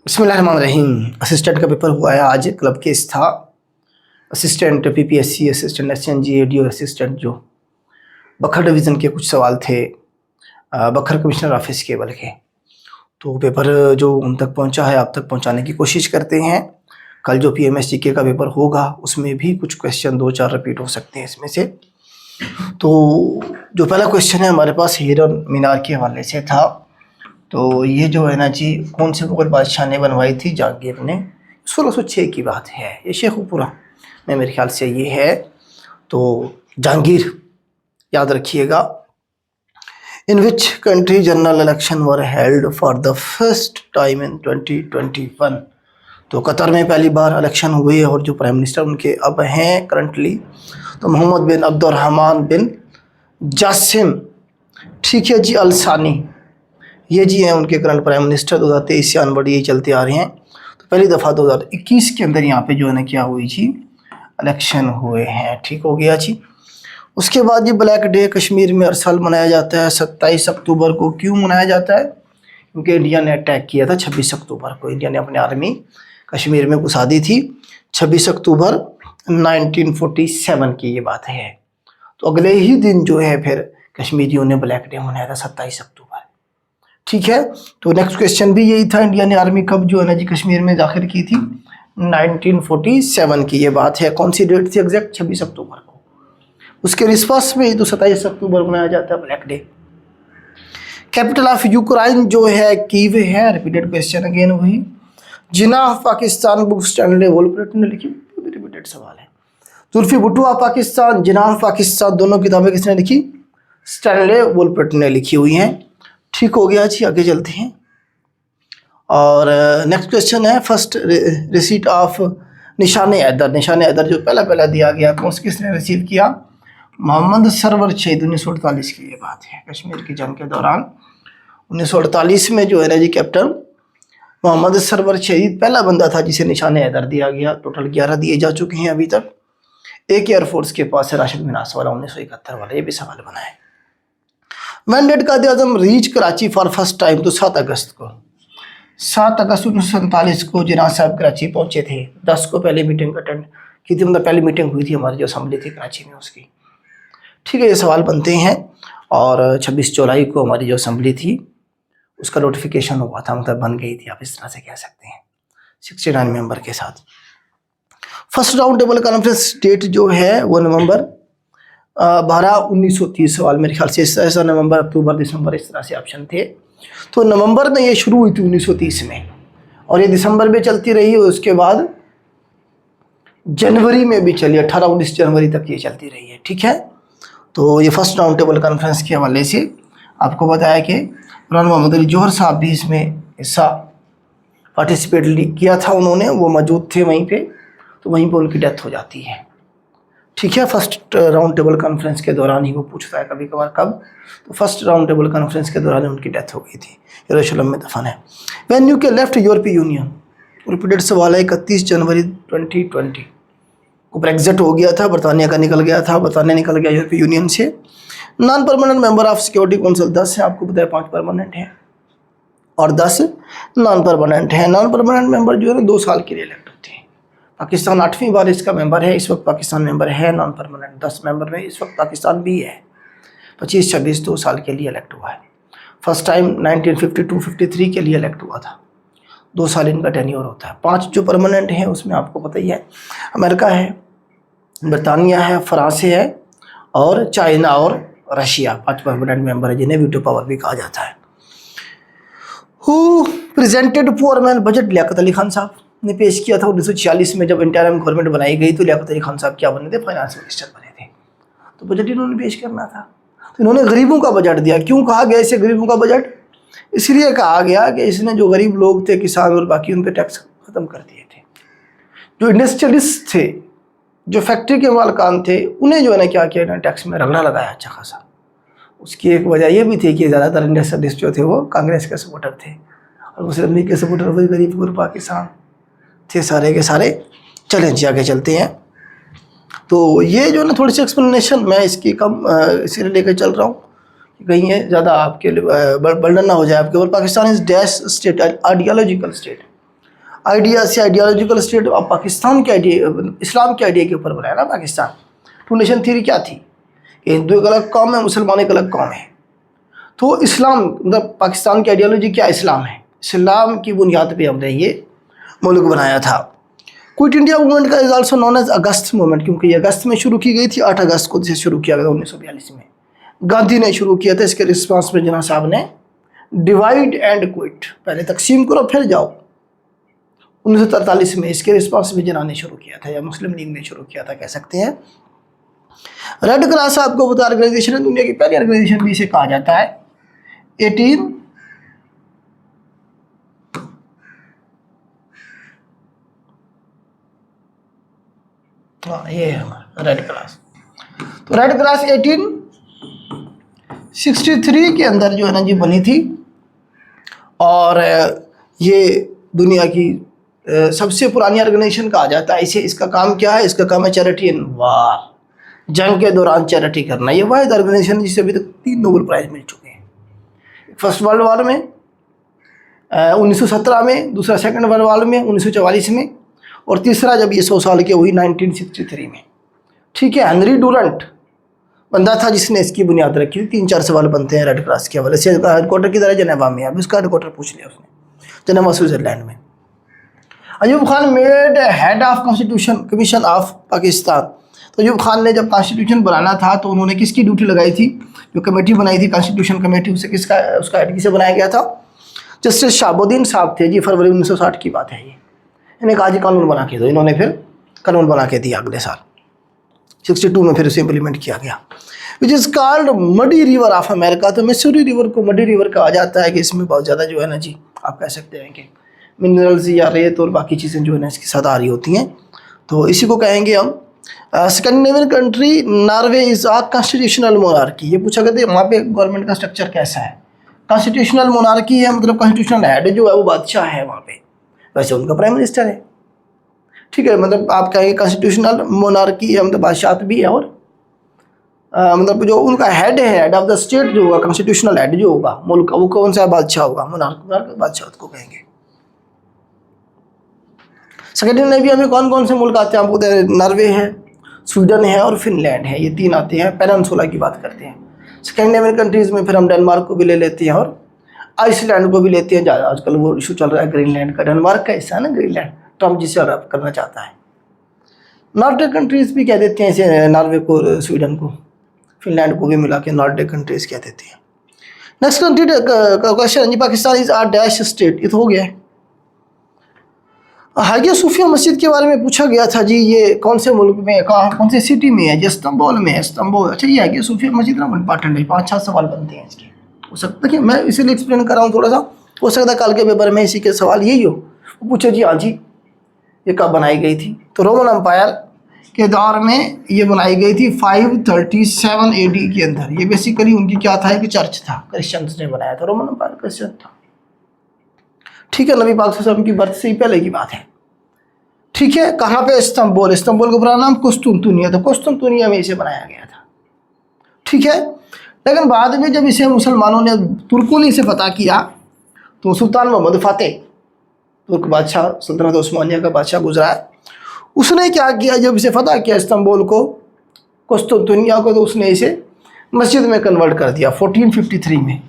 बिस्मिल्लाहिर्रहमानिर्रहीम। असिस्टेंट का पेपर हुआ है आज, क्लब केस था। Assistant PPSC, assistant SNG, ADO assistant, जो बखर डिवीज़न के कुछ सवाल थे बखर कमिश्नर ऑफिस के बल के। तो पेपर जो उन तक पहुंचा है आप तक पहुंचाने की कोशिश करते हैं। कल जो पीएमएसजीके का पेपर होगा उसमें भी कुछ क्वेश्चन 2-4 रिपीट हो सकते हैं इसमें से। तो जो पहला क्वेश्चन है हमारे पास हीरन मीनार के हवाले से था। तो ये जो है ना जी, कौन से मुगल बादशाह ने बनवाई थी? जहांगीर ने। 1606 की बात है, ये शेखुपुरा में मेरे ख्याल से ये है। तो जहांगीर याद रखिएगा। In which country general election were held for the first time in 2021? तो कतर में पहली बार इलेक्शन हुई है और जो प्राइम मिनिस्टर उनके अब हैं करंटली, तो मोहम्मद बिन अब्दुर्रहमान बिन जासिम, ठीक है जी, अल सानी, ये जी हैं उनके करंट प्राइम मिनिस्टर। 2023 से अनवर्ड ये चलते आ रहे हैं। तो पहली दफ़ा 2021 के अंदर यहाँ पे जो है ना क्या हुई जी, इलेक्शन हुए हैं। ठीक हो गया जी। उसके बाद ये ब्लैक डे कश्मीर में हर साल मनाया जाता है 27 अक्टूबर को। क्यों मनाया जाता है? क्योंकि इंडिया ने अटैक किया था 26 अक्टूबर को। इंडिया ने अपनी आर्मी कश्मीर में घुसा दी थी 26 अक्टूबर 1947 की ये बात है। तो अगले ही दिन जो है फिर कश्मीरियों ने ब्लैक डे मनाया था 27 अक्टूबर। ठीक है। तो नेक्स्ट क्वेश्चन भी यही था, इंडिया ने आर्मी कब जो है ना जी कश्मीर में दाखिल की थी? 1947 की ये बात है। कौन सी डेट थी एग्जैक्ट? 26 अक्टूबर को। उसके रिस्पास में तो 27 अक्टूबर मनाया जाता है black day. Capital of Ukraine जो है कीव है। रिपीटेड क्वेश्चन अगेन वही। Jinnah of Pakistan book Stanley Wolpert ने लिखी, रिपीटेड सवाल है। जुल्फी भुट्टो ऑफ पाकिस्तान, जिनाह ऑफ पाकिस्तान, दोनों किताबें किसने लिखी? स्टैनले वोलप्रेट ने लिखी हुई हैं। ठीक हो गया जी, आगे चलते हैं। और नेक्स्ट क्वेश्चन है, फर्स्ट रिसीट ऑफ निशान हैदर। निशान हैदर जो पहला दिया गया कौन से किसने रिसीव किया? मोहम्मद सरवर शहीद। 1948 की ये बात है। कश्मीर की जंग के दौरान 1948 में जो है ना जी कैप्टन मोहम्मद सरवर शहीद पहला बंदा था जिसे निशान हैदर दिया गया। टोटल 11 दिए जा चुके हैं अभी तक। एक एयरफोर्स के पास है राशिद मिनास वाला 1971 वाला, ये भी सवाल बना है। When did Quaid Azam reach Karachi for first time? तो 7 अगस्त को। 7 अगस्त 1947 को जिन्ना साहब कराची पहुंचे थे। 10 को पहले मीटिंग अटेंड की थी, मतलब पहली मीटिंग हुई थी हमारी जो असेंबली थी कराची में उसकी। ठीक है, ये सवाल बनते हैं। और 26 जुलाई को हमारी जो असेंबली थी उसका नोटिफिकेशन हुआ था, मतलब बन गई थी, आप इस तरह से कह सकते हैं, 69 मेंबर के साथ। First round table conference date जो है वो नवंबर 12/1930 सवाल मेरे ख्याल से ऐसा नवंबर, अक्टूबर, दिसंबर इस तरह से ऑप्शन थे। तो नवंबर में ये शुरू हुई थी 1930 में और ये दिसंबर में चलती रही। उसके बाद जनवरी में भी चली, 18-19 जनवरी तक ये चलती रही है। ठीक है। तो ये फर्स्ट राउंड टेबल कॉन्फ्रेंस के हवाले से आपको बताया कि मौलाना मोहम्मद अली जौहर साहब भी इसमें हिस्सा पार्टिसिपेट किया था, उन्होंने, वो मौजूद थे वहीं पे। तो वहीं पे उनकी डेथ हो जाती है। ठीक है। फर्स्ट राउंड टेबल कॉन्फ्रेंस के दौरान ही वो पूछता है कभी कभार कब, तो फर्स्ट राउंड टेबल कॉन्फ्रेंस के दौरान उनकी डेथ हो गई थी। यरूशलेम में दफन है। व्हेन यूके लेफ्ट यूरोपीय यूनियन, रिपीटेड सवाल है। 31 जनवरी 2020 को ब्रेक्जिट हो गया था, बरतानिया का निकल गया था, बरतानिया निकल गया यूरोपीय यूनियन से। Non permanent member of security council 10 है, आपको पता है 5 परमानेंट है और 10 नॉन परमानेंट है। नॉन परमानेंट मेंबर जो है ना 2 साल के लिए इलेक्ट होते हैं। पाकिस्तान 8वीं बार इसका मेंबर है, इस वक्त पाकिस्तान मेंबर है नॉन परमानेंट। 10 मेंबर में इस वक्त पाकिस्तान भी है। 25-26 2 साल के लिए इलेक्ट हुआ है। फर्स्ट टाइम 1952-53 के लिए इलेक्ट हुआ था। 2 साल इनका टेन्योर होता है। 5 जो परमानेंट हैं उसमें आपको पता ही है, अमेरिका है, बरतानिया है, फ्रांस है और चाइना और रशिया। 5 परमानेंट मेंबर है जिन्हें वीटो पावर भी कहा जाता है। Who presented poor man budget? Liaquat Ali Khan साहब ने पेश किया था 1946 में। जब इंटरिम गवर्नमेंट बनाई गई तो लियाकत अली खान साहब क्या बने थे? फाइनेंस मिनिस्टर बने थे। तो बजट इन्होंने पेश करना था, तो इन्होंने गरीबों का बजट दिया। क्यों कहा गया इसे गरीबों का बजट? इसलिए कहा गया कि इसने जो गरीब लोग थे, किसान और बाकी, उन पर टैक्स ख़त्म कर दिए थे। जो इंडस्ट्रियलिस्ट थे, जो फैक्ट्री के मालकान थे, उन्हें जो है ना क्या किया, इन्होंने टैक्स में रगड़ा लगाया अच्छा खासा। उसकी एक वजह यह भी थी कि ज़्यादातर इंडस्ट्रियलिस्ट जो थे वो कांग्रेस के सपोर्टर थे और मुस्लिम लीग के सपोर्टर वही गरीब गुरबा किसान थे सारे के सारे। चलें जी आगे चलते हैं। तो ये जो ना थोड़ी सी एक्सप्लेनेशन मैं इसकी कम इसीलिए लेकर चल रहा हूँ, कहीं ये ज़्यादा आपके लिए बर्डन ना हो जाए आपके ऊपर। Pakistan is dash state, ideological state. Ideas या आइडियोलॉजिकल स्टेट ऑफ पाकिस्तान के आइडिया, इस्लाम के आइडिया के ऊपर बनाया ना पाकिस्तान। टू नेशन थ्योरी क्या थी कि हिंदू एक अलग कौम है, मुसलमान एक अलग कौम है। तो इस्लाम मतलब पाकिस्तान की आइडियोलॉजी क्या, इस्लाम है। इस्लाम की बुनियाद पे हमने ये मुल्क बनाया था। क्विट इंडिया मूवमेंट का is also known as August movement, क्योंकि ये अगस्त में शुरू की गई थी। 8 अगस्त को इसे शुरू किया गया 1942 में, गांधी ने शुरू किया था। इसके रिस्पांस में जिन्ना साहब ने डिवाइड एंड क्विट, पहले तकसीम करो फिर जाओ, 1943 में इसके रिस्पांस में जिन्ना ने शुरू किया था, या मुस्लिम लीग ने शुरू किया था कह सकते हैं। रेड क्रॉस आपको बता ऑर्गेनाइजेशन है, दुनिया की पहली ऑर्गेनाइजेशन भी इसे कहा जाता है। 18 ये है हमारा रेड क्रॉस। तो रेड क्रॉस 1863 के अंदर जो है ना जी बनी थी, और ये दुनिया की सबसे पुरानी ऑर्गेनाइजेशन कहा जाता है इसे। इसका काम क्या है, इसका काम है चैरिटी इन वार, जंग के दौरान चैरिटी करना। ये वाहिद ऑर्गेनाइजेशन जिसे अभी तक 3 नोबेल प्राइज मिल चुके हैं। फर्स्ट वर्ल्ड वॉर में 1917 में, दूसरा सेकंड वर्ल्ड वॉर में 1944 में, और तीसरा जब ये 100 साल की हुई 1963 में। ठीक है, हेनरी डूरंट बंदा था जिसने इसकी बुनियाद रखी थी। 3-4 सवाल बनते हैं रेड क्रॉस के हवाले से। हेडक्वार्टर की तरह जनेवा में है, अभी उसका हेडक्वार्टर पूछ लिया उसने, जनेवा स्विट्जरलैंड में। Ayub Khan made head of constitution commission of Pakistan. तो अयूब खान ने जब कॉन्स्टिट्यूशन बनाना था तो उन्होंने किसकी ड्यूटी लगाई थी, जो कमेटी बनाई थी कॉन्स्टिट्यूशन कमेटी, उसे किसका, उसका हेड किसे बनाया गया था, जस्टिस शहाबुद्दीन साहब थे जी। फरवरी 1960 की बात है ये। इन्हें कहा जी कानून बना के दो, इन्होंने फिर कानून बना के दिया अगले साल 62 में, फिर उसे इम्प्लीमेंट किया गया। Which is called muddy river of America. तो मिसूरी रिवर को मडी रिवर कहा जाता है कि इसमें बहुत ज़्यादा जो है ना जी, आप कह सकते हैं कि मिनरल्स या रेत और बाकी चीज़ें जो है ना इसके साथ आ रही होती हैं, तो इसी को कहेंगे हम। Scandinavian country Norway is a constitutional monarchy. ये पूछा गया था वहाँ पे गवर्नमेंट का स्ट्रक्चर कैसा है। कॉन्स्टिट्यूशनल मोनार्की है, मतलब कॉन्स्टिट्यूशनल हेड जो है वो बादशाह है वहाँ पे, वैसे उनका प्राइम मिनिस्टर है। ठीक है, मतलब आप कहेंगे कॉन्स्टिट्यूशनल मोनार्की है, मतलब बादशाह भी है, और मतलब जो उनका हेड है, हेड ऑफ द स्टेट जो होगा, कॉन्स्टिट्यूशनल हेड जो होगा मुल्क का, वो कौन सा बादशाह होगा, मोनार्क बादशाह को कहेंगे। स्कैंडिनेविया में कौन कौन से मुल्क आते हैं आपको बताया, नॉर्वे है, स्वीडन है और फिनलैंड है, ये 3 आते हैं। पेनिनसुला की बात करते हैं। स्कैंडिनेवियन कंट्रीज़ में फिर हम डेनमार्क को भी ले लेते हैं और आइसलैंड को भी लेते हैं। ज़्यादा आजकल वो इशू चल रहा है ग्रीनलैंड का, डेनमार्क का हिस्सा है ना ग्रीनलैंड, ट्रम्प जिसे अडॉप्ट करना चाहता है। नॉर्डिक कंट्रीज़ भी कह देते हैं इसे, नॉर्वे को, स्वीडन को, फिनलैंड को भी मिला के नॉर्डिक कंट्रीज़ कह देते हैं। नेक्स्ट कंट्री क्वेश्चन जी, Pakistan is a dash state, ये तो हो गया है। हागिया सूफिया मस्जिद के बारे में पूछा गया था जी, ये कौन से मुल्क में, कौन से सिटी में है, इस्तांबुल में है, इस्तांबुल। अच्छा, ये हागिया सूफिया मस्जिद ना इंपॉर्टेंट है, 5-6 सवाल बनते हैं इसके। हो सकता है कि मैं इसीलिए एक्सप्लेन कर रहा हूँ थोड़ा सा, हो सकता है कल के पेपर में इसी के सवाल यही हो, वो पूछे जी हाँ जी ये कब बनाई गई थी। तो रोमन अम्पायर के दौर में ये बनाई गई थी 537 AD के अंदर। ये बेसिकली उनकी क्या था, कि चर्च था, क्रिश्चियंस ने बनाया था। रोमन अम्पायर क्रिश्चियन था। ठीक है, नबी पाक सल्लल्लाहु अलैहि वसल्लम की बर्थ से ही पहले की बात है। ठीक है, कहाँ पे, इस्तांबुल। इस्तांबुल का पुराना नाम कुस्तुनतुनिया था, कुस्तुनतुनिया में इसे बनाया गया था। ठीक है, लेकिन बाद में जब इसे मुसलमानों ने, तुर्कों ने इसे फतह किया, तो सुल्तान मोहम्मद फातेह, तुर्क बादशाह, सल्तनत उस्मानिया का बादशाह गुजरा है, उसने क्या किया, जब इसे फतह किया इस्तांबुल को, कुस्तुनतुनिया को, तो उसने इसे मस्जिद में कन्वर्ट कर दिया 1453 में।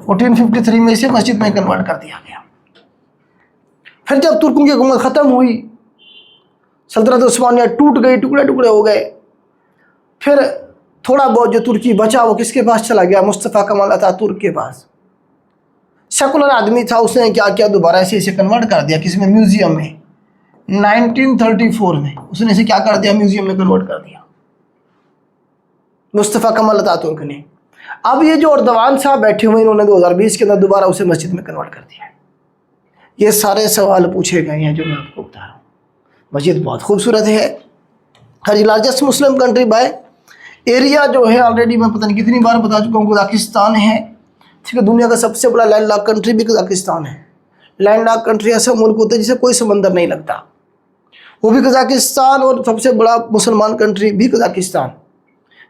1453 में इसे मस्जिद में कन्वर्ट कर दिया गया। फिर जब तुर्कों की हुकूमत ख़त्म हुई, सल्तनत उस्मानिया टूट गई, टुकड़े टुकड़े हो गए, फिर थोड़ा बहुत जो तुर्की बचा वो किसके पास चला गया, मुस्तफ़ा कमाल अतातुर्क के पास। सेकुलर आदमी था, उसने क्या किया, दोबारा से इसे कन्वर्ट कर दिया किसी में, म्यूजियम में। 1934 में उसने इसे क्या कर दिया, म्यूजियम में कन्वर्ट कर दिया मुस्तफ़ा कमाल अतातुर्क ने। अब ये जो अर्दवान साहब बैठे हुए, इन्होंने 2020 के अंदर दोबारा उसे मस्जिद में कन्वर्ट कर दिया है। ये सारे सवाल पूछे गए हैं जो मैं आपको बता रहा हूँ। मस्जिद बहुत खूबसूरत है। हर largest Muslim country by area जो है, ऑलरेडी मैं पता नहीं कितनी बार बता चुका हूँ, कजाकिस्तान है। ठीक है, दुनिया का सबसे बड़ा लैंड लॉक कंट्री भी कजाकिस्तान है। लैंड लॉक कंट्री ऐसा मुल्क होता है जिसे कोई समंदर नहीं लगता, वो भी कजाकिस्तान। और सबसे बड़ा मुसलमान कंट्री भी कजाकिस्तान,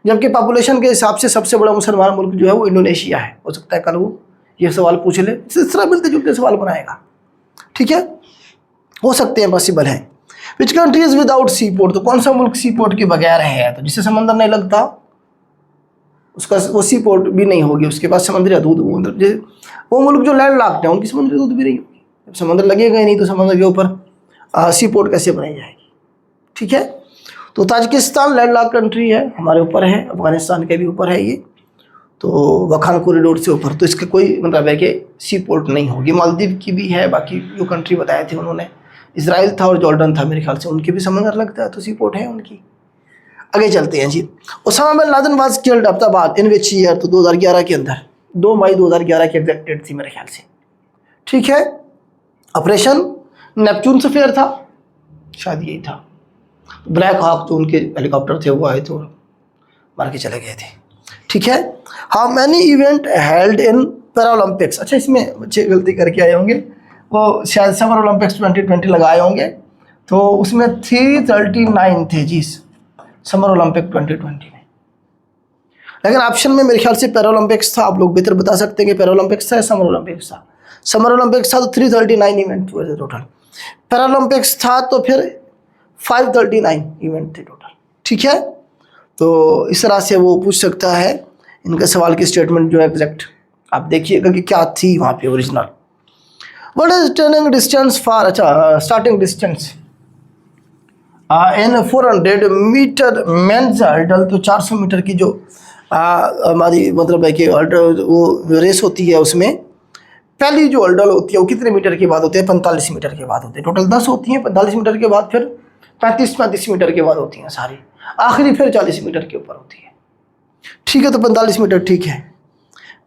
जबकि पॉपुलेशन के हिसाब से सबसे बड़ा मुसलमान मुल्क जो है वो इंडोनेशिया है। हो सकता है कल वो ये सवाल पूछ ले, इस तरह मिलते जुलते सवाल बनाएगा। ठीक है, हो सकते हैं, पॉसिबल है। Which country is without sea port, तो कौन सा मुल्क सी पोर्ट के बगैर है? तो जिससे समंदर नहीं लगता उसका वो सी पोर्ट भी नहीं होगी, उसके पास समुद्री हदूद। वो मुल्क जो लैंड लॉक्ड है उनकी समुद्री हदूद भी नहीं होगी। जब समंदर लगेगा ही नहीं तो समंदर के ऊपर सी पोर्ट कैसे बनाई जाएगी? ठीक है। तो ताजिकिस्तान लैंड लॉक कंट्री है, हमारे ऊपर है, अफगानिस्तान के भी ऊपर है ये, तो वखान कॉरिडोर से ऊपर, तो इसका कोई मतलब है कि सी पोर्ट नहीं होगी। मालदीव की भी है, बाकी जो कंट्री बताए थे उन्होंने, इसराइल था और जॉर्डन था मेरे ख्याल से, उनके भी समंदर लगता है तो सी पोर्ट है उनकी। आगे चलते हैं जी। Osama bin Laden was killed Abbottabad in which year, तो 2011 के अंदर 2 मई 2011 की एग्जैक्ट डेट थी मेरे ख्याल से। ठीक है। ऑपरेशन नेपच्यून से फेयर था, शायद यही था। ब्लैक हॉक जो उनके हेलीकॉप्टर थे वो आए तो मार के चले गए थे। ठीक है। How many event held in Paralympics, अच्छा इसमें बच्चे गलती करके आए होंगे, वो शायद समर ओलंपिक्स 2020 लगाए होंगे, तो उसमें 339 थे जी समर ओलंपिक 2020 में। लेकिन ऑप्शन में मेरे ख्याल से पैरालंपिक्स था, आप लोग बेहतर बता सकते हैं कि पैरालंपिक्स था या समर ओलंपिक्स था। समर ओलंपिक्स था तो 339 इवेंट हुए थे टोटल, पैरालंपिक्स था तो फिर 539 इवेंट थे टोटल। ठीक है। तो इस तरह से वो पूछ सकता है, इनका सवाल की स्टेटमेंट जो है एग्जैक्ट आप देखिएगा कि क्या थी वहाँ पे original. What is turning distance for, अच्छा starting distance in 400 metre men's hurdle, तो 400 मीटर की जो हमारी मतलब है कि वो रेस होती है, उसमें पहली जो हर्डल होती है वो कितने मीटर के बाद होती है? 45 मीटर के बाद होती है। टोटल 10 होती हैं, 45 मीटर के बाद फिर 35 मीटर के बाद होती हैं सारी, आखिरी फिर 40 मीटर के ऊपर होती है। ठीक है। तो 45 मीटर ठीक है,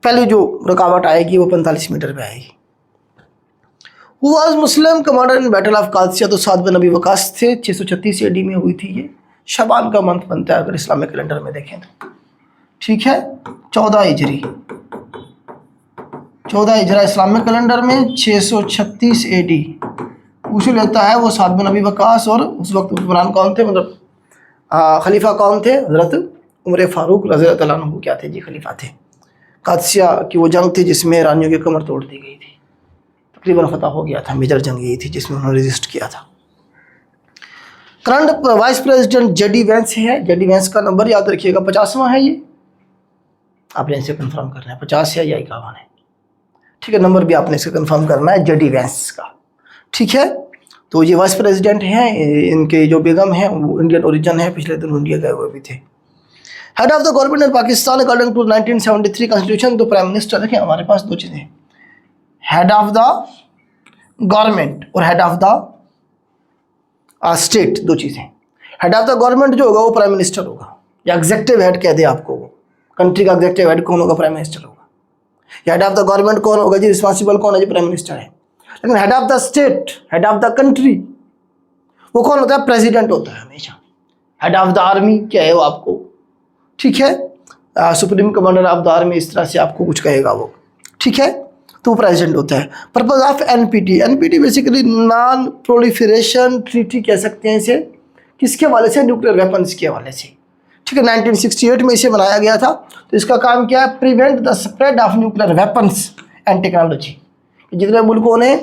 पहली जो रुकावट आएगी वो 45 मीटर पे आएगी। Who was Muslim commander in battle of Qadisiyyah, तो साद बिन अबी वकास थे, 636 AD में हुई थी ये। शबान का मंथ बनता है अगर इस्लामिक कैलेंडर में देखें तो। ठीक है। 14 हिजरी, 14 हिजरा इस्लामिक कैलेंडर में, 636 AD पूछ लेता है वो साद बिन अबी वकास। और उस वक्त हुक्मरान कौन थे, मतलब खलीफा कौन थे? हजरत उमर फारूक रज़ी अल्लाह अन्हु क्या थे जी? खलीफा थे। कादसिया की वो जंग थी जिसमें ईरानियों की कमर तोड़ दी गई थी, तकरीबन फतह हो गया था। मेजर जंग यही थी जिसमें उन्होंने रेजिस्ट किया था। Current vice president JD Vance है, जेडी वेंस का नंबर याद रखिएगा 50वां है ये, आपने इसे कंफर्म करना है 50 है या 51 है। ठीक है। नंबर भी आपने इसे कंफर्म करना है जेडी वेंस का। ठीक है। तो ये वाइस प्रेसिडेंट हैं, इनके जो बेगम हैं वो इंडियन ओरिजिन है, पिछले दिन इंडिया गए हुए भी थे। Head of the government in Pakistan according to 1973 constitution, तो प्राइम मिनिस्टर। देखिए हमारे पास दो चीज़ें, हेड ऑफ द गवर्नमेंट और हेड ऑफ द स्टेट, दो चीज़ें। हेड ऑफ द गवर्नमेंट जो होगा वो प्राइम मिनिस्टर होगा, या एग्जेक्टिव हेड कह दे आपको, वो कंट्री का एग्जेक्टिव हेड कौन होगा? प्राइम मिनिस्टर होगा। या हेड ऑफ द गवर्नमेंट कौन होगा जी? रिस्पॉन्सिबल कौन है जी? प्राइम मिनिस्टर है। लेकिन head of the state, head of the country वो कौन होता है? प्रेसिडेंट होता है हमेशा। हेड ऑफ द आर्मी क्या है वो आपको, ठीक है, supreme commander of the army, इस तरह से आपको कुछ कहेगा वो। ठीक है। तो प्रेसिडेंट होता है। Purpose of NPT, NPT basically non proliferation treaty कह सकते हैं इसे, किसके हवाले से? न्यूक्लियर वेपन्स के हवाले से। ठीक है। 1968 में इसे बनाया गया था। तो इसका काम क्या है? Prevent the spread of nuclear weapons and technology. जितने मुल्कों ने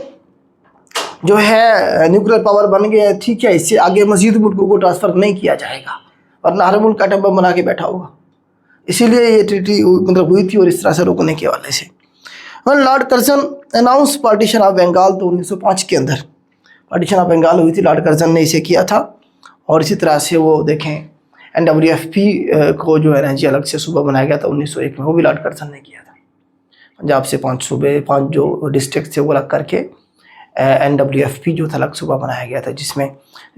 जो है न्यूक्लियर पावर बन गए, ठीक है, इससे आगे मजीद मुल्कों को ट्रांसफ़र नहीं किया जाएगा, वरना हर मुल्क एटम बम बना के बैठा होगा। इसीलिए ये ट्रीटी मतलब हुई थी, और इस तरह से रोकने के हवाले से। Lord Curzon announce partition of Bengal, तो 1905 के अंदर पार्टीशन ऑफ बंगाल हुई थी, लॉर्ड कर्जन ने इसे किया था। और इसी तरह से वो देखें NWFP को जो है ना जी अलग से सूबा बनाया गया था 1901 में, वो भी लॉर्ड कर्जन ने किया था। पंजाब से 5 सूबे, 5 जो डिस्ट्रिक्ट थे वो अलग करके NWFP जो था अलग सूबा बनाया गया था, जिसमें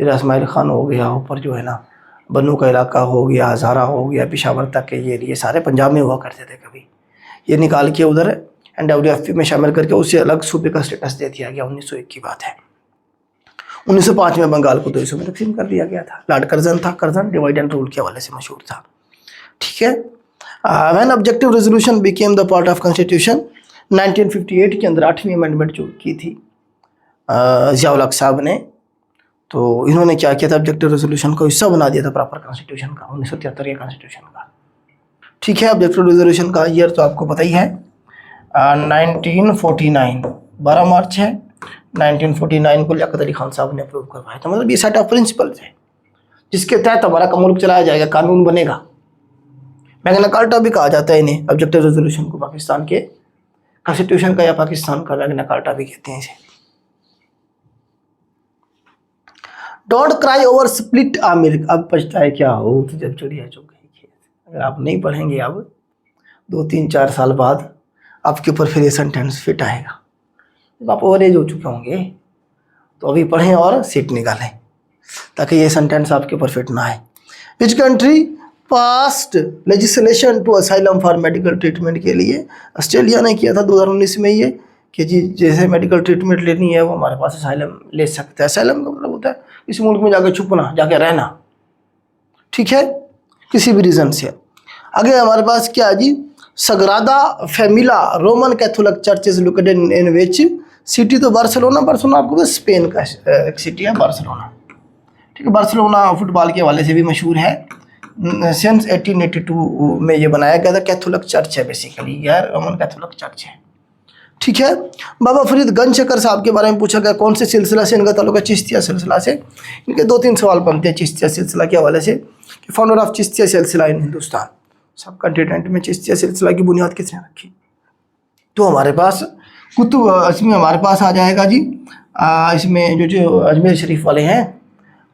ज़रा इस्माइल खान हो गया, ऊपर जो है ना बन्नू का इलाका हो गया, हज़ारा हो गया, पेशावर तक के ये सारे पंजाब में हुआ करते थे। कभी ये निकाल के उधर NWFP में शामिल करके उसे अलग सूबे का स्टेटस दे दिया गया। 1901 की बात है। 1905 में बंगाल को 2 हिस्सों में तकसीम कर दिया गया था। लॉर्ड कर्जन था, कर्जन डिवाइड एंड रूल के हवाले से मशहूर था। ठीक है। When objective resolution became the part of constitution, 1958 के अंदर 8वीं अमेंडमेंट जो की थी ज़िया-उल हक साहब ने, तो इन्होंने क्या किया था? ऑब्जेक्टिव रेजोल्यूशन को हिस्सा बना दिया था प्रॉपर कॉन्स्टिट्यूशन का, 1973 के कॉन्स्टिट्यूशन का। ठीक है। ऑब्जेक्टिव रेजोल्यूशन का ईयर तो आपको पता ही है, 1949 12 मार्च है, 1949 को लियाकत अली खान साहब ने अप्रूव करवाया था। मतलब ये सेट ऑफ प्रिंसिपल्स है जिसके तहत हमारा मुल्क चलाया जाएगा, कानून बनेगा। मैग्ना कार्टा भी कहा जाता है इन्हें, ऑब्जेक्टिव रेजोल्यूशन को, पाकिस्तान के कॉन्स्टिट्यूशन का या पाकिस्तान का मैग्ना कार्टा भी कहते हैं इसे। Don't cry over split milk, अब पछताए क्या हो तो जब चिड़िया चुग गई खेत। अगर आप नहीं पढ़ेंगे अब 2-3-4 साल बाद आपके ऊपर फिर ये सेंटेंस फिट आएगा। जब आप ओवर एज हो चुके होंगे तो अभी पढ़ें और सीट निकालें ताकि ये सेंटेंस आपके ऊपर फिट ना आए। Which country passed legislation to asylum for medical treatment के लिए? ऑस्ट्रेलिया ने किया था 2019 में ये कि जी जैसे मेडिकल ट्रीटमेंट लेनी है वो हमारे पास असाइलम ले सकते हैं। असाइलम का मतलब होता है इस मुल्क में जाकर छुपना, जाके रहना, ठीक है, किसी भी रीज़न से। आगे हमारे पास क्या है जी, Sagrada Familia Roman Catholic church is located in which city? तो बार्सिलोना, बार्सिलोना आपको स्पेन का एक सिटी है बार्सिलोना, ठीक है। बार्सिलोना फुटबॉल के हवाले से भी मशहूर है। सिंस 1882 में ये बनाया गया था। कैथोलिक चर्च है बेसिकली, यार रोमन कैथोलिक चर्च है, ठीक है। बाबा फरीद गंज शकर साहब के बारे में पूछा गया, कौन से सिलसिला से इनका ताल्लुक है? चिश्तिया सिलसिला से। इनके 2-3 सवाल बनते हैं चिश्तिया सिलसिला के हवाले से कि फाउंडर ऑफ चिश्तिया सिलसिला इन हिंदुस्तान, सब कॉन्टिनेंट में चिश्तिया सिलसिला की बुनियाद किसने रखी? तो हमारे पास कुतुब, इसमें हमारे पास आ जाएगा जी, इसमें जो अजमेर शरीफ वाले हैं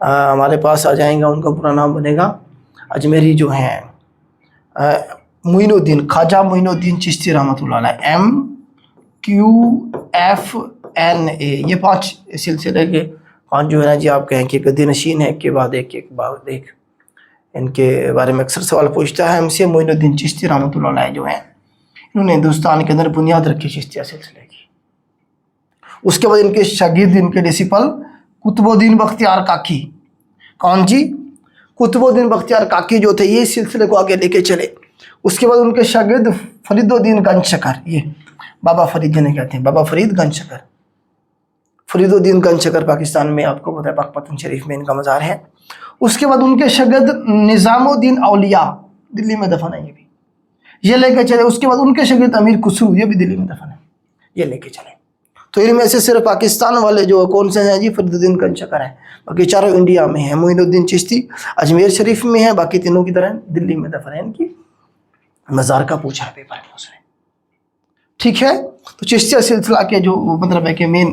हमारे पास आ जाएंगे, उनका पूरा नाम बनेगा अजमेरी जो हैं मोइनुद्दीन, ख्वाजा मोइनुद्दीन चिश्ती रहमतुल्लाह अलैह, MQFNA। ये 5 सिलसिले के 5 जो है ना जी आप कहें कि गद्दी-नशीन है, एक के बाद एक इनके बारे में अक्सर सवाल पूछता है हमसे। मोइनुद्दीन चिश्ती रहमतुल्लाह अलैह जो हैं इन्होंने हिंदुस्तान के अंदर बुनियाद रखी चिश्तिया सिलसिले की। उसके बाद इनके शागिर्द, इनके डिसिपल कुतुबुद्दीन बख्तियार काकी, कौन जी? कुतुबुद्दीन बख्तियार काकी जो थे ये सिलसिले को आगे लेके चले। उसके बाद उनके शागिर्द फरीदुद्दीन गंज शकर, ये बाबा फरीद जिन्हें कहते हैं, बाबा फरीद गंज शकर, फरीदुद्दीन गंज शकर पाकिस्तान में आपको पता है पाकपतन शरीफ में इनका मज़ार है। उसके बाद उनके शागिर्द निज़ामुद्दीन औलिया, दिल्ली में दफन है ये भी, ये लेके चले। उसके बाद उनके शागिर्द अमीर खुसरू, ये भी दिल्ली में दफन है, ये लेके चले। तो इनमें से सिर्फ पाकिस्तान वाले जो कौन से हैं जी, फरीदुद्दीन गंज शकर है, बाकी चारों इंडिया में हैं। मोइनुद्दीन चिश्ती अजमेर शरीफ में है, बाकी तीनों की तरह दिल्ली में दफन है। इनकी मज़ार का पूछा है पेपर में उसने, ठीक है। तो चिश्तिया सिलसिला के जो मतलब है कि मेन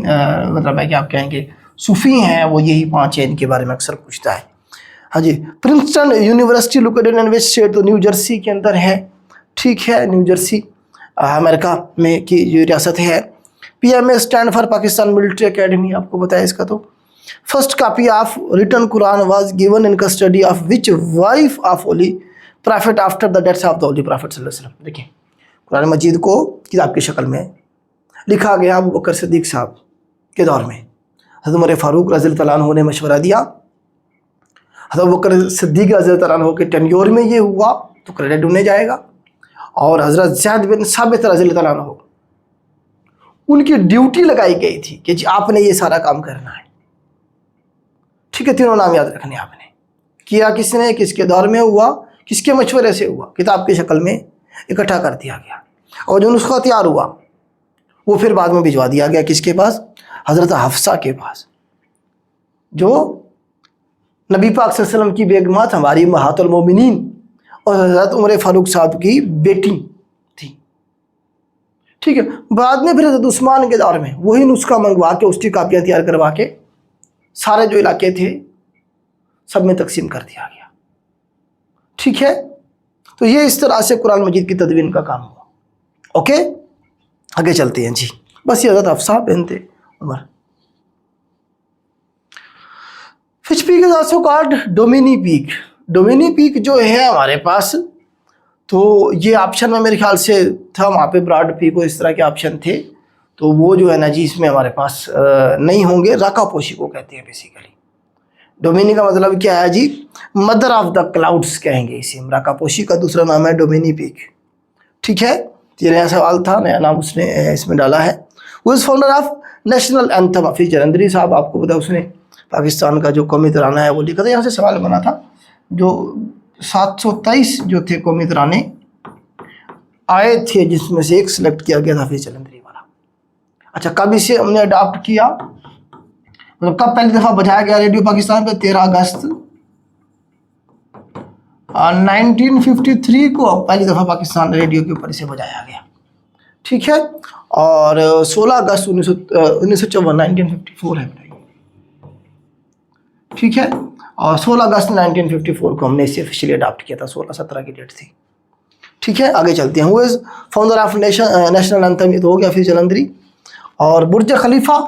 मतलब है कि आप कहेंगे सूफी हैं वो यही 5 है, इनके बारे में अक्सर पूछता है। हाँ जी, Princeton University located in which state? तो न्यू जर्सी के अंदर है, ठीक है, न्यू जर्सी अमेरिका में की जो रियासत है। PMA stand for Pakistan military academy, आपको बताया इसका। तो first copy of written Quran was given in custody of which wife of holy prophet after the death of the holy prophet सल्लल्लाहु अलैहि वसल्लम? देखिए कुरान मजीद को किताब की शक्ल में लिखा गया अबू बकर सिद्दीक साहब के दौर में। हज़रत उमर फारूक रज़ी अल्लाह अन्हु ने मशवरा दिया, हज़रत अबू बकर सिद्दीक रज़ी अल्लाह अन्हु के टेन्योर में ये हुआ तो क्रेडिट उन्हें जाएगा। और हज़रत ज़ैद बिन साबित रज़ी अल्लाह अन्हु, उनकी ड्यूटी लगाई गई थी कि जी आपने ये सारा काम करना है, ठीक है। तीनों नाम याद रखने आपने। किया किसने, किसके दौर में हुआ, किसके मशवरे से हुआ, किताब की शक्ल में इकट्ठा कर दिया गया। और जो नुस्खा तैयार हुआ वो फिर बाद में भिजवा दिया गया किसके पास? हज़रत हफ्सा के पास, जो नबी पाक सल्लल्लाहु अलैहि वसल्लम की बेगमात, हमारी उम्महातुल मोमिनीन और हज़रत उमर फारूक साहब की बेटी थी, ठीक है। बाद में फिर हज़रत उस्मान के दौर में वही नुस्खा मंगवा के उसकी कापियाँ तैयार करवा के सारे जो इलाके थे सब में तकसीम कर दिया गया, ठीक है। तो ये इस तरह से कुरान मजीद की तदवीन का काम हुआ। ओके, आगे चलते हैं जी। बस ये हज़रत हफ्सा बिन्त Umar. Fitch peak is also called Dominie peak. Dominie peak जो है हमारे पास, तो ये ऑप्शन में मेरे ख्याल से था, वहाँ पे ब्रॉड पीक और इस तरह के ऑप्शन थे, तो वो जो है ना जी इसमें हमारे पास नहीं होंगे। राकापोशी को कहते हैं बेसिकली। डोमिनी का मतलब क्या है जी? मदर ऑफ द क्लाउड्स कहेंगे इसे। राकापोशी का दूसरा नाम है डोमिनी पीक, ठीक है। ये नया सवाल था, नया नाम उसने इसमें डाला है। वो is founder of national anthem. Hafeez Jalandhari साहब, आपको पता है उसने पाकिस्तान का जो कौमी तराना है वो लिखा था। यहाँ से सवाल बना था, जो 723 जो थे कौमी तराने आए थे जिसमें से एक सिलेक्ट किया गया था हफीज जलंधरी वाला। अच्छा, कब इसे हमने अडॉप्ट किया, मतलब कब पहली दफा बजाया गया रेडियो पाकिस्तान पे? 13 अगस्त 1953 को पहली दफा पाकिस्तान रेडियो के ऊपर इसे बजाया गया। ठीक है, और 16 अगस्त 1954 1954 है, ठीक है, और 16 अगस्त 1954 को हमने इसे ऑफिशियली अडॉप्ट किया था। 16-17 की डेट थी। ठीक है, आगे चलते हैं। Who is founder of national anthem, ये तो हो गया फिर जलंधरी। और बुर्ज खलीफा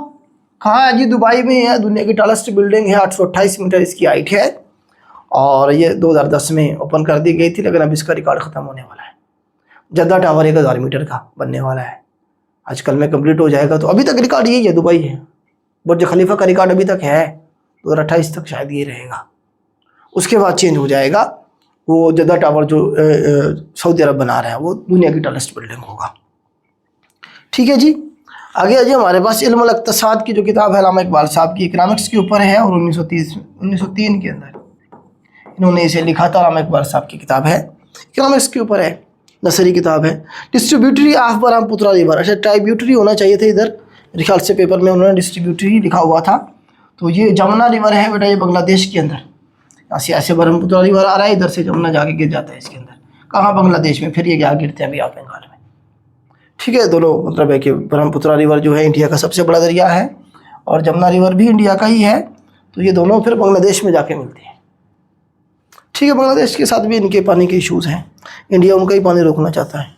कहाँ है जी? दुबई में है, दुनिया की टॉलेस्ट बिल्डिंग है, 828 मीटर इसकी हाइट है, और ये 2010 में ओपन कर दी गई थी, लेकिन अब इसका रिकॉर्ड ख़त्म होने वाला है। जद्दा टावर 1000 मीटर का बनने वाला है, आजकल में कंप्लीट हो जाएगा। तो अभी तक रिकॉर्ड यही है, दुबई है। बुर्ज खलीफा का रिकॉर्ड अभी तक है, 2028 तक शायद ये रहेगा, उसके बाद चेंज हो जाएगा। वो जद्दा टावर जो सऊदी अरब बना रहा है, वो दुनिया की टॉलेस्ट बिल्डिंग होगा। ठीक है जी, आगे अजय हमारे पास इल्मुल इक्तिसाद की जो किताब है अल्लामा इकबाल साहब की, इकनॉमिक्स के ऊपर है, और 1903 के अंदर इन्होंने इसे लिखा था। अल्लामा इकबाल साहब की किताब है, इकनॉमिक्स के ऊपर है, नसरी किताब है। डिस्ट्रीब्यूटरी ऑफ ब्रह्मपुत्रा रिवर, अच्छा ट्राइब्यूटरी होना चाहिए था इधर, मेरे ख्याल से पेपर में उन्होंने डिस्ट्रीब्यूटरी लिखा हुआ था। तो ये जमुना रिवर है बेटा, ये बांग्लादेश के अंदर, यहाँ से ऐसे ब्रह्मपुत्रा रिवर आ रहा है, इधर से जमुना जाके गिर जाता है इसके अंदर, कहाँ? बांग्लादेश में, फिर ये क्या गिरते हैं अभी आप बंगाल में। ठीक है, दोनों मतलब है कि ब्रह्मपुत्रा रिवर जो है इंडिया का सबसे बड़ा दरिया है, और जमुना रिवर भी इंडिया का ही है, तो ये दोनों फिर बांग्लादेश में जाके मिलते हैं। ठीक है, बांग्लादेश के साथ भी इनके पानी के इशूज़ हैं, इंडिया उनका ही पानी रोकना चाहता है।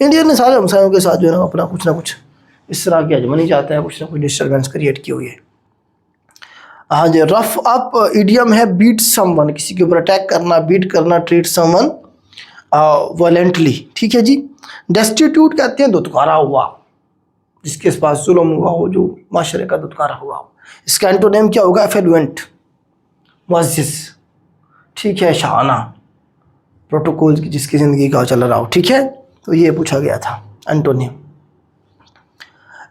इंडिया ने सारे हमसायों के साथ जो है ना अपना कुछ ना कुछ इस तरह की अजमनी चाहता है, कुछ ना कुछ डिस्टर्बेंस क्रिएट की हुई है। हाँ जी, रफ अप इडियम है बीट समवन, किसी के ऊपर अटैक करना, बीट करना, ट्रीट समवन वायलेंटली। ठीक है जी। डेस्टिट्यूट कहते हैं दुत्कारा हुआ, जिसके पास जुल्म हुआ हो, जो माशरे का दुत्कारा हुआ हो। इसका एंटोनिम क्या होगा? एफेलुएंट, मुअज़्ज़िज़। ठीक है, शाहाना, प्रोटोकॉल जिसकी ज़िंदगी का चल रहा हो। ठीक है, तो ये पूछा गया था antonym.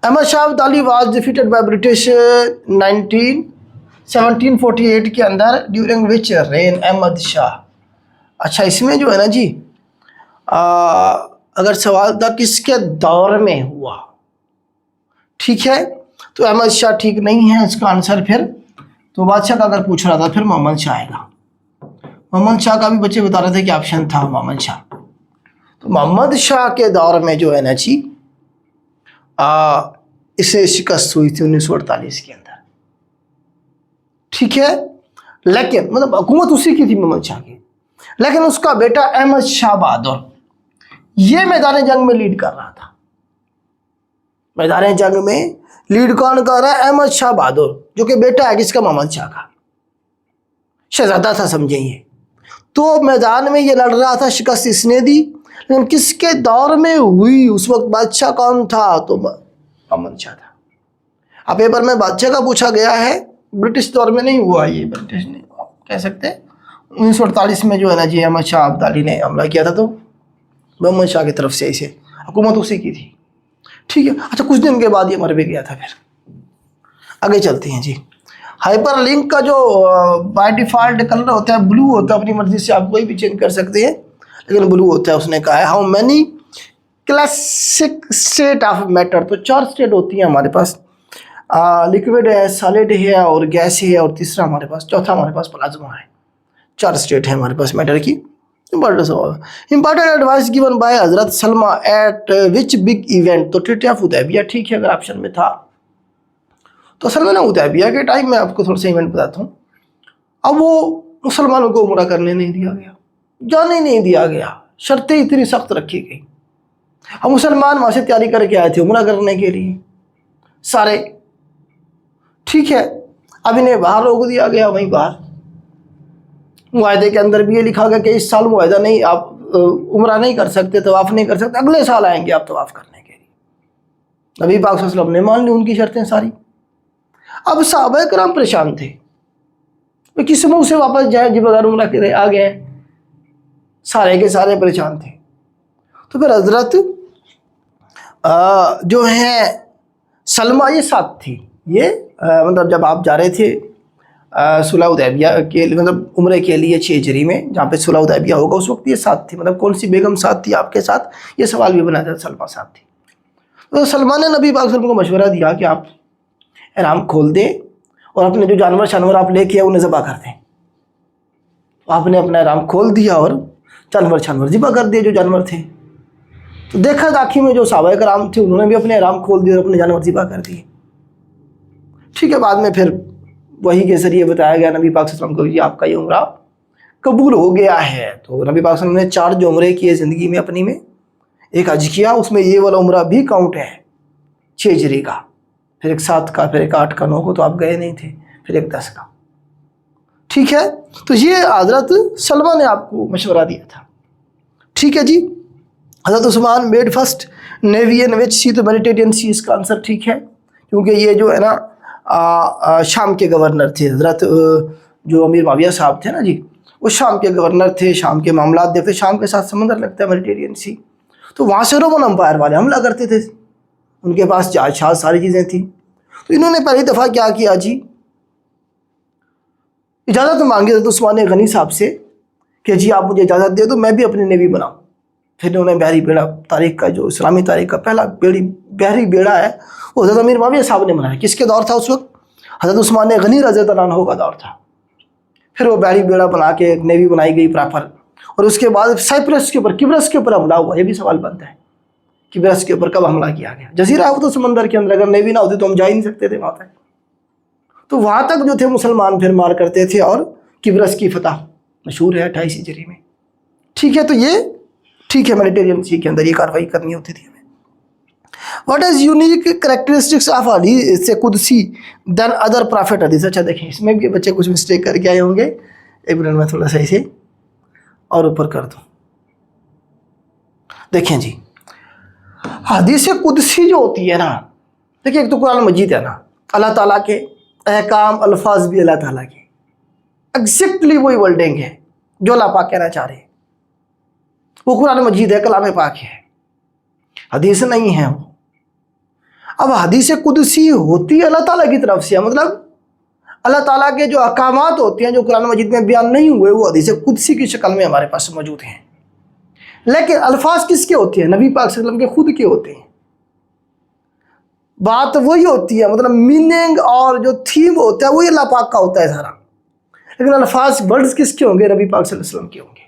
Ahmad Shah Abdali was defeated by British 1748 के अंदर, during which reign Ahmad Shah. अच्छा, इसमें जो है ना जी, अगर सवाल था किसके दौर में हुआ, ठीक है, तो अहमद शाह ठीक नहीं है इसका आंसर। फिर तो बादशाह का अगर पूछ रहा था, फिर मोहम्मद शाह आएगा। मोहम्मद शाह का भी बच्चे बता रहे थे कि ऑप्शन था मोहम्मद शाह। तो मोहम्मद शाह के दौर में जो है ना जी, इसे शिकस्त हुई थी 1948 के अंदर। ठीक है, लेकिन मतलब हुकूमत उसी की थी मोहम्मद शाह की, लेकिन उसका बेटा अहमद शाह बहादुर ये मैदान जंग में लीड कर रहा था। मैदान जंग में लीड कौन कर रहा है? अहमद शाह बहादुर, जो कि बेटा है किसका? मोहम्मद शाह का, शहजादा था समझे ये। तो मैदान में ये लड़ रहा था, शिकस्त इसने दी, लेकिन किसके दौर में हुई? उस वक्त बादशाह कौन था? तो मोहम्मद शाह था। अब पेपर में बादशाह का पूछा गया है, ब्रिटिश दौर में नहीं हुआ ये, ब्रिटिश ने आप कह सकते हैं 1948 में जो है ना जी, अहमद शाह अब्दाली ने हमला किया था, तो मोहम्मद शाह की तरफ से इसे हुकूमत उसी की थी। ठीक है, अच्छा, कुछ दिन के बाद ये मर भी गया था। फिर आगे चलते हैं जी। हाइपर लिंक का जो बाय डिफ़ॉल्ट कलर होता है ब्लू होता है, अपनी मर्जी से आप कोई भी चेंज कर सकते हैं, लेकिन ब्लू होता है। उसने कहा है how many classic state of matter, तो 4 स्टेट होती हैं हमारे पास, लिक्विड है, सॉलिड है, और गैस है, और तीसरा हमारे पास, चौथा हमारे पास प्लाज्मा है। 4 स्टेट है हमारे पास मैटर की। Important advice given by Hazrat Salma eight which big event, तो ट्रीटी ऑफ हुदैबिया। ठीक है, अगर ऑप्शन में था तो असल में ना हुदैबिया के टाइम में आपको थोड़ा सा इवेंट बताता हूँ। अब वो मुसलमानों को उम्रा करने नहीं दिया गया, जाने नहीं दिया गया, शर्तें इतनी सख्त रखी गई। अब मुसलमान वहाँ से तैयारी करके आए थे उम्रा करने के लिए सारे। ठीक है, अब इन्हें बाहर रोक दिया गया, वहीं बाहर मुआहदे के अंदर भी ये लिखा गया कि इस साल मुआहदा नहीं, आप उम्रा नहीं कर सकते, तवाफ़ नहीं कर सकते, अगले साल आएंगे आप तवाफ़ करने के लिए। नबी पाक सल्लल्लाहु अलैहि वसल्लम ने मान ली उनकी शर्तें सारी। अब सहाबा किराम परेशान थे, वे किस मुँह से वापस जाए जी बगैर उम्रा करे आ गए, सारे के सारे परेशान थे। तो फिर हजरत जो है सलमा ये साथ थी, ये मतलब जब आप जा रहे थे सुलह हुदैबिया के लिए, मतलब उम्रे के लिए 6 हिजरी में, जहाँ पे सुलह हुदैबिया होगा, उस वक्त ये साथ थी। मतलब कौन सी बेगम साथ थी आपके साथ, ये सवाल भी बना था, सलमा साथ थी। तो सलमान ने नबी पाक सल्लल्लाहु अलैहि वसल्लम को मशवरा दिया कि आप एहराम खोल दें और अपने जो जानवर आप लेके आए उन्हें ज़बह कर दें। आपने अपना एहराम खोल दिया और जानवर ज़बह कर दिए जो जानवर थे। तो देखा बाकी में जो सहाबाए कराम थे उन्होंने भी अपने एहराम खोल दिए और अपने जानवर ज़बह कर दिए। ठीक है, बाद में फिर वही के ज़रिए बताया गया नबी पाक सल्लल्लाहु अलैहि वसल्लम को, ये आपका ये उम्रा कबूल हो गया है। तो नबी पाक सल्लल्लाहु अलैहि वसल्लम ने 4 जो उम्रे किए ज़िंदगी में अपनी में, एक हज किया, उसमें ये वाला उम्रा भी काउंट है 6 हिजरी का, फिर एक 7 का, फिर एक 8 का, 9 को तो आप गए नहीं थे, फिर एक 10 का। ठीक है, तो ये हज़रत सलमा ने आपको मशवरा दिया था। ठीक है जी। Hazrat Usman made first navy and which sea, तो मेडिटेरियन सी इसका आंसर ठीक है, क्योंकि ये जो है ना शाम के गवर्नर थे। हज़रत जो अमीर माविया साहब थे ना जी, वो शाम के गवर्नर थे, शाम के मामला देखते, शाम के साथ समंदर लगता है मेडिटेरियन सी, तो वहाँ से रोमन अम्पायर वाले हमला करते थे, उनके पास जहाज सारी चीज़ें थी। तो इन्होंने पहली दफ़ा क्या किया जी, इजाज़त मांगी हज़रत उस्मान गनी साहब से कि जी आप मुझे इजाज़त दे दो, मैं भी अपनी नेवी बनाऊँ। फिर इन्होंने बहरी बेड़ा, तारीख का जो इस्लामी तारीख का पहला बहरी बेड़ा है वो हज़रत अमीर माविया साहब ने बनाया। किसके दौर था उस वक्त? हज़रत उस्मान गनी रज़ियल्लाहु अन्हु का दौर था। फिर वो बहरी बेड़ा बना के एक नेवी बनाई गई प्रॉपर, और उसके बाद साइप्रस के ऊपर, किब्रस के ऊपर हमला हुआ। ये भी सवाल बनता है, किब्रस के ऊपर कब हमला किया गया? जजीरा वो तो समंदर के अंदर, अगर नेवी ना होती तो हम जा ही नहीं सकते थे वहाँ तक। तो वहाँ तक जो थे मुसलमान फिर मार करते थे, और किब्रस की फतह मशहूर है 28 हिजरी में। ठीक है, तो ये ठीक है, मेडिटेरियन सी के अंदर ये कार्रवाई करनी होती थी हमें। What is unique characteristics of हदीस कुदसी देन अदर प्रॉफिट हदीस? अच्छा देखें, इसमें भी बच्चे कुछ मिस्टेक करके आए होंगे। एक मिनट में थोड़ा सा इसे और ऊपर कर दूँ। देखें जी, हदीस कुदसी जो होती है ना, देखिए एक तो कुरान मजीद है ना, अल्लाह ताला के अहकाम अल्फाज भी अल्लाह ताला के एग्जैक्टली वही वर्डिंग है जो अल्लाह पाक कहना चाह रहे हैं। वो कुरान मजीद है, कलाम पाक है, हदीस नहीं है वो। अब हदीस कुदसी होती है अल्लाह ताला की तरफ से, मतलब अल्लाह ताला के जो अहकामात होते हैं जो कुरान मजीद में बयान नहीं हुए, वो हदीस कुदसी की शक्ल में हमारे पास मौजूद हैं। लेकिन अल्फाज किसके होते हैं? नबी पाक सल्लल्लाहु अलैहि वसल्लम के खुद के होते हैं। बात वही होती है, मतलब मीनिंग और जो थीम होता है वही अल्लाह पाक का होता है सारा, लेकिन अल्फाज वर्ड्स किसके होंगे? नबी पाक सल्लल्लाहु अलैहि वसल्लम के होंगे।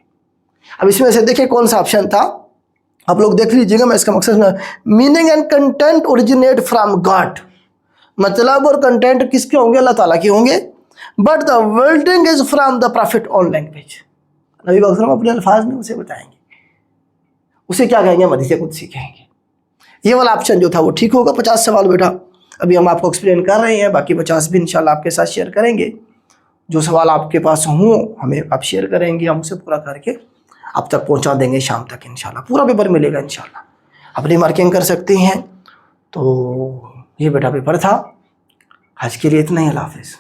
अब इसमें से देखिए कौन सा ऑप्शन था, आप लोग देख लीजिएगा, मैं इसका मकसद में, meaning and content originate from God, मतलब और कंटेंट किसके होंगे? अल्लाह ताला के होंगे। But the wording is from the profit on language, नबी पाक सल्लल्लाहु अलैहि वसल्लम अपने अल्फाज में उसे बताएंगे, उसे क्या कहेंगे? हम हदीस कुदसी कहेंगे। ये वाला ऑप्शन जो था वो ठीक होगा। 50 सवाल बेटा अभी हम आपको एक्सप्लेन कर रहे हैं, बाकी 50 भी इंशाल्लाह आपके साथ शेयर करेंगे। जो सवाल आपके पास हों हमें आप शेयर करेंगे, हम उसे पूरा करके आप तक पहुंचा देंगे शाम तक इंशाल्लाह। पूरा पेपर मिलेगा इंशाल्लाह, अपनी मार्किंग कर सकते हैं। तो ये बेटा पेपर था, आज के लिए इतना ही। अल्लाह हाफ़िज़।